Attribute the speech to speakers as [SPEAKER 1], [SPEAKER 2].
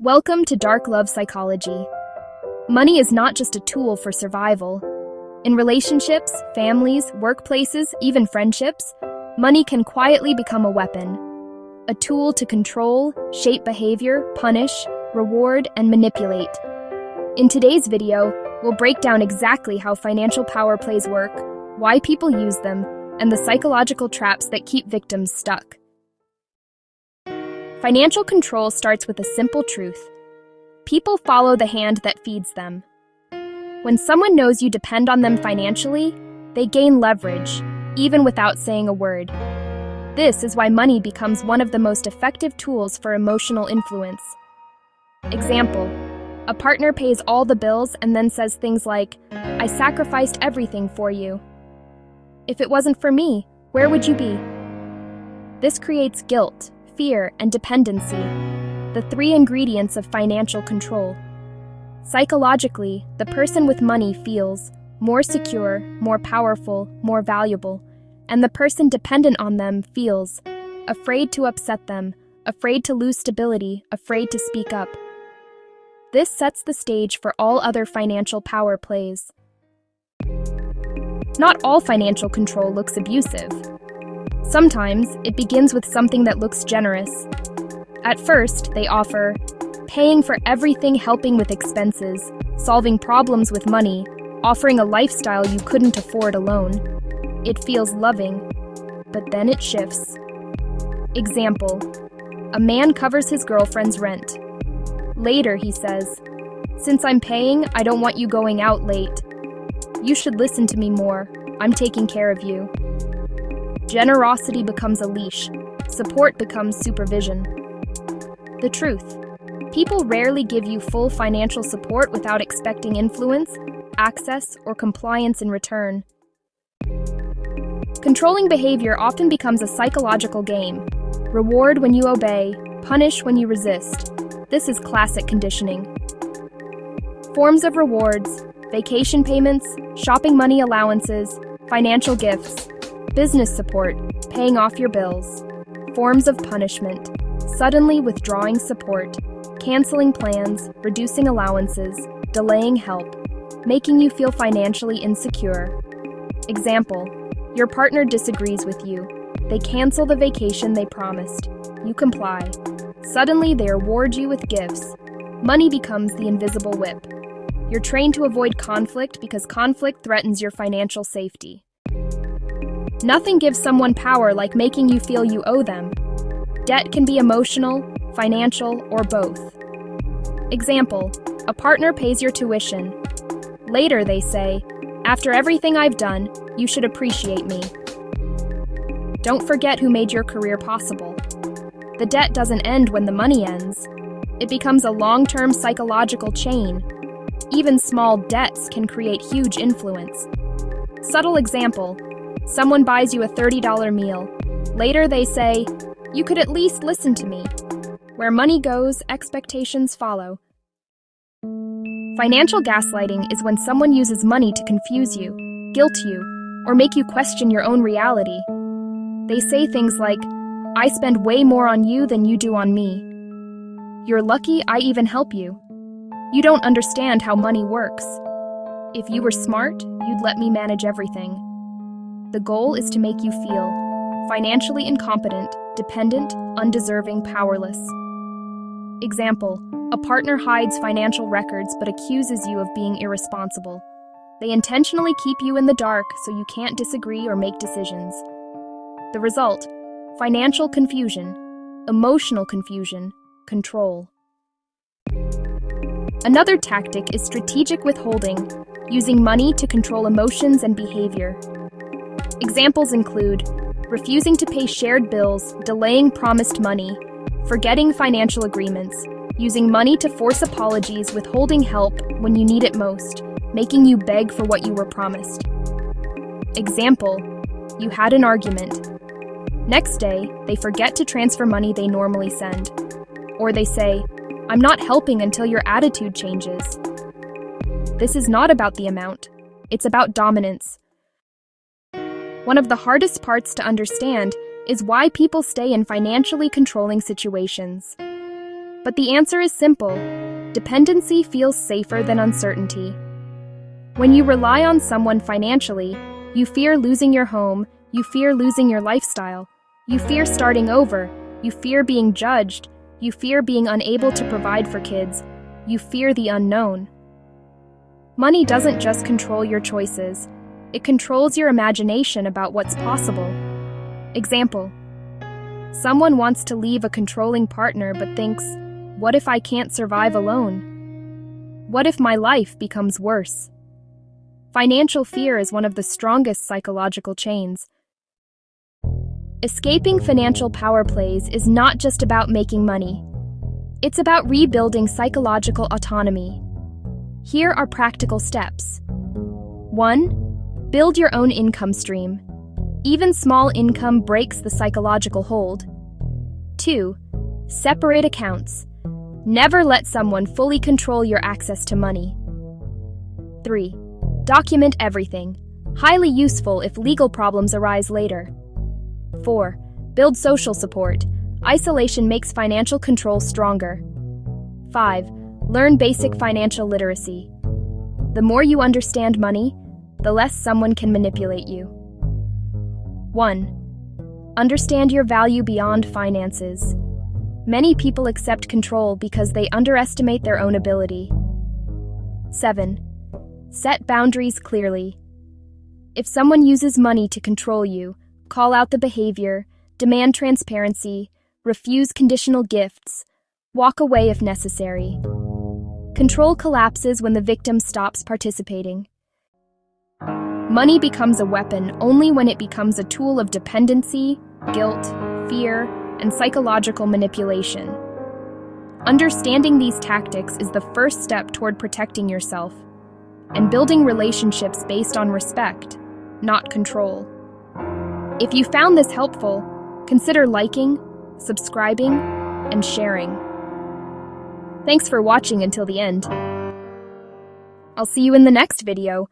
[SPEAKER 1] Welcome to Dark Love Psychology. Money is not just a tool for survival. In relationships, families, workplaces, even friendships, money can quietly become a weapon. A tool to control, shape behavior, punish, reward, and manipulate. In today's video, we'll break down exactly how financial power plays work, why people use them, and the psychological traps that keep victims stuck. Financial control starts with a simple truth. People follow the hand that feeds them. When someone knows you depend on them financially, they gain leverage, even without saying a word. This is why money becomes one of the most effective tools for emotional influence. Example: a partner pays all the bills and then says things like, "I sacrificed everything for you. If it wasn't for me, where would you be?" This creates guilt, fear, and dependency, the three ingredients of financial control. Psychologically, the person with money feels more secure, more powerful, more valuable, and the person dependent on them feels afraid to upset them, afraid to lose stability, afraid to speak up. This sets the stage for all other financial power plays. Not all financial control looks abusive. Sometimes, it begins with something that looks generous. At first, they offer paying for everything, helping with expenses, solving problems with money, offering a lifestyle you couldn't afford alone. It feels loving, but then it shifts. Example: a man covers his girlfriend's rent. Later, he says, "Since I'm paying, I don't want you going out late. You should listen to me more. I'm taking care of you." Generosity becomes a leash. Support becomes supervision. The truth: people rarely give you full financial support without expecting influence, access, or compliance in return. Controlling behavior often becomes a psychological game. Reward when you obey, punish when you resist. This is classic conditioning. Forms of rewards: vacation payments, shopping money allowances, financial gifts, business support, paying off your bills. Forms of punishment: suddenly withdrawing support, canceling plans, reducing allowances, delaying help, making you feel financially insecure. Example: your partner disagrees with you. They cancel the vacation they promised. You comply. Suddenly, they reward you with gifts. Money becomes the invisible whip. You're trained to avoid conflict because conflict threatens your financial safety. Nothing gives someone power like making you feel you owe them. Debt can be emotional, financial, or both. Example: a partner pays your tuition. Later they say, "After everything I've done, you should appreciate me." Don't forget who made your career possible. The debt doesn't end when the money ends. It becomes a long-term psychological chain. Even small debts can create huge influence. Subtle example: someone buys you a $30 meal. Later they say, "You could at least listen to me." Where money goes, expectations follow. Financial gaslighting is when someone uses money to confuse you, guilt you, or make you question your own reality. They say things like, "I spend way more on you than you do on me. You're lucky I even help you. You don't understand how money works. If you were smart, you'd let me manage everything." The goal is to make you feel financially incompetent, dependent, undeserving, powerless. Example: a partner hides financial records but accuses you of being irresponsible. They intentionally keep you in the dark so you can't disagree or make decisions. The result: financial confusion, emotional confusion, control. Another tactic is strategic withholding, using money to control emotions and behavior. Examples include refusing to pay shared bills, delaying promised money, forgetting financial agreements, using money to force apologies, withholding help when you need it most, making you beg for what you were promised. Example: you had an argument. Next day, they forget to transfer money they normally send. Or they say, "I'm not helping until your attitude changes." This is not about the amount. It's about dominance. One of the hardest parts to understand is why people stay in financially controlling situations. But the answer is simple. Dependency feels safer than uncertainty. When you rely on someone financially, you fear losing your home, you fear losing your lifestyle, you fear starting over, you fear being judged, you fear being unable to provide for kids, you fear the unknown. Money doesn't just control your choices, it controls your imagination about what's possible. Example: someone wants to leave a controlling partner but thinks, what if I can't survive alone? What if my life becomes worse? Financial fear is one of the strongest psychological chains. Escaping financial power plays is not just about making money. It's about rebuilding psychological autonomy. Here are practical steps. 1. Build your own income stream. Even small income breaks the psychological hold. 2. Separate accounts. Never let someone fully control your access to money. 3. Document everything. Highly useful if legal problems arise later. 4. Build social support. Isolation makes financial control stronger. 5. Learn basic financial literacy. The more you understand money, the less someone can manipulate you. 1. Understand your value beyond finances. Many people accept control because they underestimate their own ability. 7. Set boundaries clearly. If someone uses money to control you, call out the behavior, demand transparency, refuse conditional gifts, walk away if necessary. Control collapses when the victim stops participating. Money becomes a weapon only when it becomes a tool of dependency, guilt, fear, and psychological manipulation. Understanding these tactics is the first step toward protecting yourself and building relationships based on respect, not control. If you found this helpful, consider liking, subscribing, and sharing. Thanks for watching until the end. I'll see you in the next video,